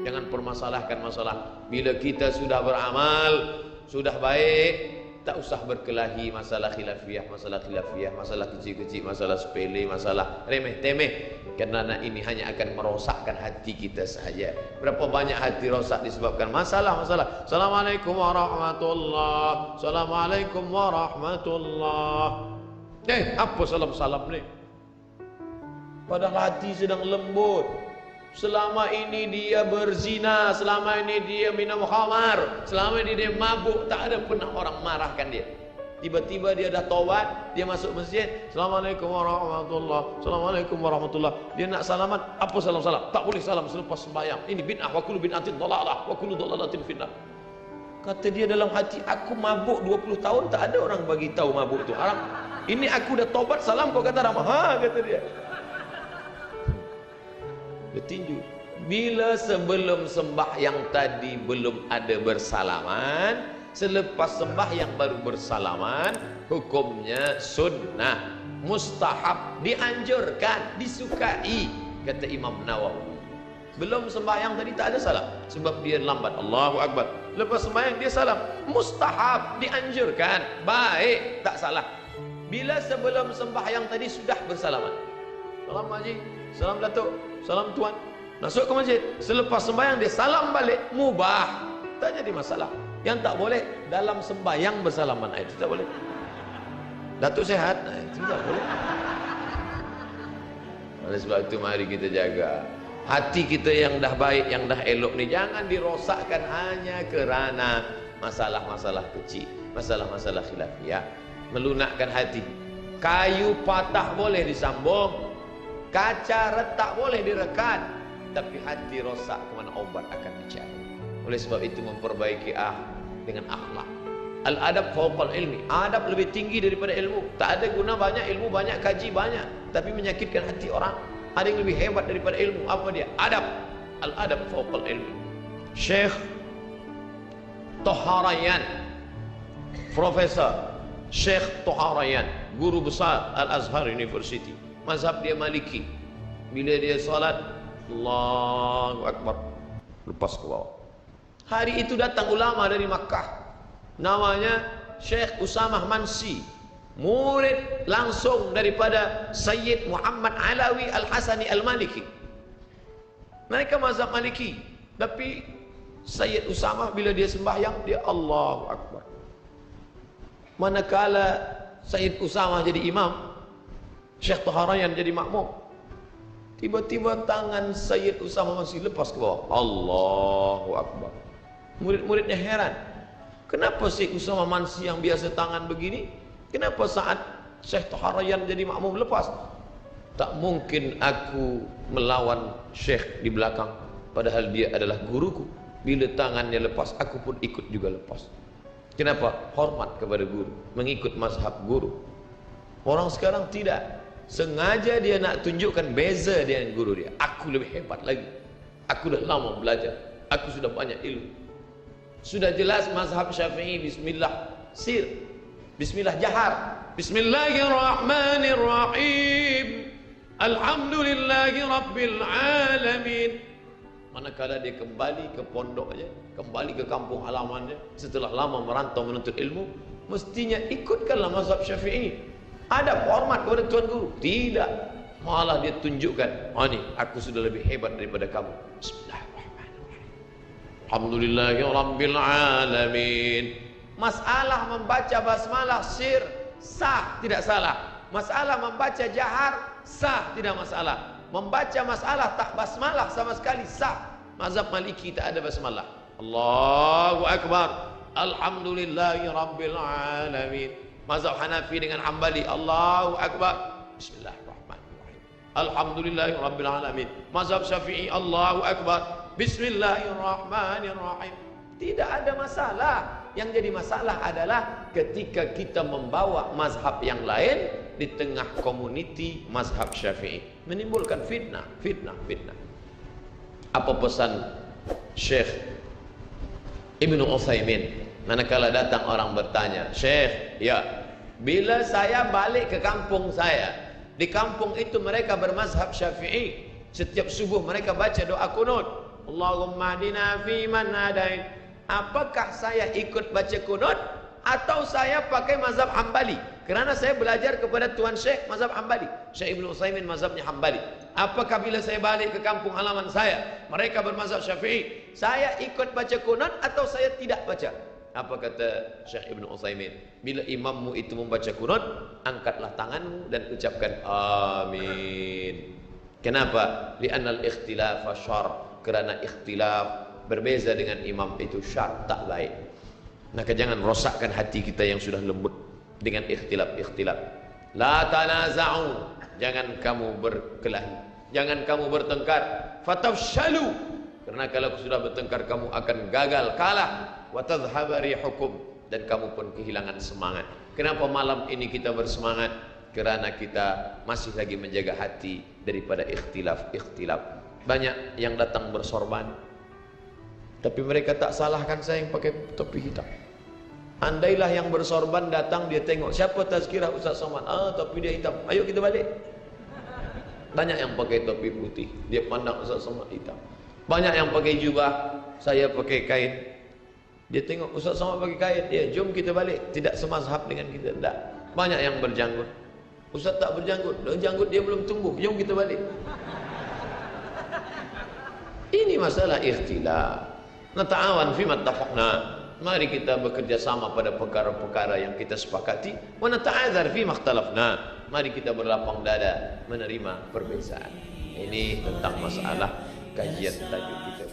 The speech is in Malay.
Jangan permasalahkan masalah. Bila kita sudah beramal, sudah baik, tak usah berkelahi masalah khilafiyah, masalah kecil-kecil, masalah sepele, masalah remeh-temeh. Kerana ini hanya akan merosakkan hati kita sahaja. Berapa banyak hati rosak disebabkan masalah-masalah. Assalamualaikum warahmatullahi, Assalamualaikum warahmatullahi. Apa salam-salam ni? Padahal hati sedang lembut. Selama ini dia berzina, selama ini dia minum khamar, selama ini dia mabuk, tak ada pernah orang marahkan dia. Tiba-tiba dia dah taubat, dia masuk masjid, Assalamualaikum warahmatullahi, Assalamualaikum warahmatullahi. Dia nak salaman, apa salam-salam? Tak boleh salam selepas sembahyang. Ini bid'ah, wa kullu bid'atin dhalalah, wa kullu dhalalatin finnar. Kata dia dalam hati, aku mabuk 20 tahun, tak ada orang bagi tahu mabuk tu haram. Ini aku dah taubat, salam kau kata ramah. Ha, kata dia. Bertinju. Bila sebelum sembahyang tadi belum ada bersalaman, selepas sembahyang baru bersalaman, hukumnya sunnah, mustahab, dianjurkan, disukai, kata Imam Nawawi. Belum sembahyang tadi tak ada salam, sebab dia lambat. Allahu Akbar. Lepas sembahyang dia salam, mustahab, dianjurkan, baik, tak salah. Bila sebelum sembahyang tadi sudah bersalaman, salam haji, salam datuk, salam tuan, masuk ke masjid, selepas sembahyang dia salam balik, mubah, tak jadi masalah. Yang tak boleh dalam sembahyang bersalaman, itu tak boleh. Datuk sehat, itu tak boleh. Oleh sebab itu mari kita jaga hati kita yang dah baik, yang dah elok ni, jangan dirosakkan hanya kerana masalah-masalah kecil, masalah-masalah khilafiyah. Melunakkan hati. Kayu patah boleh disambung, kaca retak boleh direkat, tapi hati rosak kemana obat akan dicari. Oleh sebab itu memperbaiki dengan akhlak. Al-adab fawqal ilmi. Adab lebih tinggi daripada ilmu. Tak ada guna banyak ilmu, banyak kaji banyak, tapi menyakitkan hati orang. Ada yang lebih hebat daripada ilmu. Apa dia? Adab. Al-adab fawqal ilmi. Syekh Toharayan, Profesor Syekh Toharayan, guru besar Al-Azhar University, mazhab dia Maliki. Bila dia salat, Allahu Akbar, lepas ke bawah. Hari itu datang ulama dari Makkah, namanya Syekh Usamah Mansi, murid langsung daripada Sayyid Muhammad Alawi Al-Hasani Al-Maliki. Mereka mazhab Maliki, tapi Sayyid Usamah bila dia sembahyang, dia Allahu Akbar. Manakala Sayyid Usamah jadi imam, Syekh Toharayan jadi makmum, tiba-tiba tangan Sayyid Usamah masih lepas ke bawah. Allahu Akbar. Murid-muridnya heran, kenapa Syekh Usamah Mansi yang biasa tangan begini, kenapa saat Syekh Toharayan jadi makmum lepas? Tak mungkin aku melawan Syekh di belakang, padahal dia adalah guruku. Bila tangannya lepas, aku pun ikut juga lepas. Kenapa? Hormat kepada guru, mengikut mazhab guru. Orang sekarang tidak, sengaja dia nak tunjukkan beza dia dengan guru dia. Aku lebih hebat lagi, aku dah lama belajar, aku sudah banyak ilmu. Sudah jelas mazhab Syafi'i bismillah sir, bismillah jahar, bismillahirrahmanirrahim, alhamdulillahi rabbil alamin. Manakala dia kembali ke pondoknya, kembali ke kampung halamannya, setelah lama merantau menuntut ilmu, mestinya ikutkanlah mazhab Syafi'i. Ada hormat kepada tuan guru? Tidak, malah dia tunjukkan, oh ni aku sudah lebih hebat daripada kamu. Bismillahirrahmanirrahim, alhamdulillahi rabbil alamin. Masalah membaca basmalah sir sah, tidak salah. Masalah membaca jahar sah, tidak masalah. Membaca masalah tak basmalah sama sekali sah. Mazhab Maliki tak ada basmalah. Allahu Akbar, alhamdulillahi rabbil alamin. Mazhab Hanafi dengan Hambali, Allahu Akbar, bismillahirrahmanirrahim, alhamdulillahi rabbil alamin. Mazhab Syafi'i, Allahu Akbar, bismillahirrahmanirrahim. Tidak ada masalah. Yang jadi masalah adalah ketika kita membawa mazhab yang lain di tengah komuniti mazhab Syafi'i, menimbulkan fitnah. Apa pesan Syekh Ibnu Utsaimin manakala datang orang bertanya, Syekh, ya, Bila saya balik ke kampung saya, di kampung itu mereka bermazhab Syafi'i. Setiap subuh mereka baca doa kunut. Allahumma hdina fi man hadain. Apakah saya ikut baca kunut atau saya pakai mazhab Hambali? Kerana saya belajar kepada Tuan Syekh mazhab Hambali. Syekh Ibn Utsaimin mazhabnya Hambali. Apakah bila saya balik ke kampung halaman saya, mereka bermazhab Syafi'i, saya ikut baca kunut atau saya tidak baca? Apa kata Syekh Ibn Utsaimin? Bila imammu itu membaca kunut, angkatlah tanganmu dan ucapkan amin. Kenapa? Li'annal ikhtilafa syar. Kerana ikhtilaf berbeza dengan imam itu syar, tak baik. Maka jangan rosakkan hati kita yang sudah lembut dengan ikhtilaf-ikhtilaf. La tanaza'u, jangan kamu berkelahi, jangan kamu bertengkar. Fatafshalu, karena kalau sudah bertengkar kamu akan gagal, kalah. Wa tadhhaba rihukum, dan kamu pun kehilangan semangat. Kenapa malam ini kita bersemangat? Kerana kita masih lagi menjaga hati daripada ikhtilaf-ikhtilaf. Banyak yang datang bersorban, tapi mereka tak salahkan saya yang pakai topi hitam. Andailah yang bersorban datang, dia tengok siapa tazkirah Ustaz Somad, topi dia hitam, ayo kita balik. Banyak yang pakai topi putih, dia pandang Ustaz Somad hitam. Banyak yang pakai jubah, saya pakai kain. Dia tengok Ustaz Somad pakai kain, dia jom kita balik. Tidak semazhab dengan kita, tak. Banyak yang berjanggut, Ustaz tak berjanggut, janggut dia belum tumbuh, jom kita balik. Ini masalah ikhtilaf. Nata'awan fima ittafaqna. Mari kita bekerja sama pada perkara-perkara yang kita sepakati. Wa nata'adzar fima ikhtalafna. Mari kita berlapang dada menerima perbezaan. Ini tentang masalah kajian tajuk kita.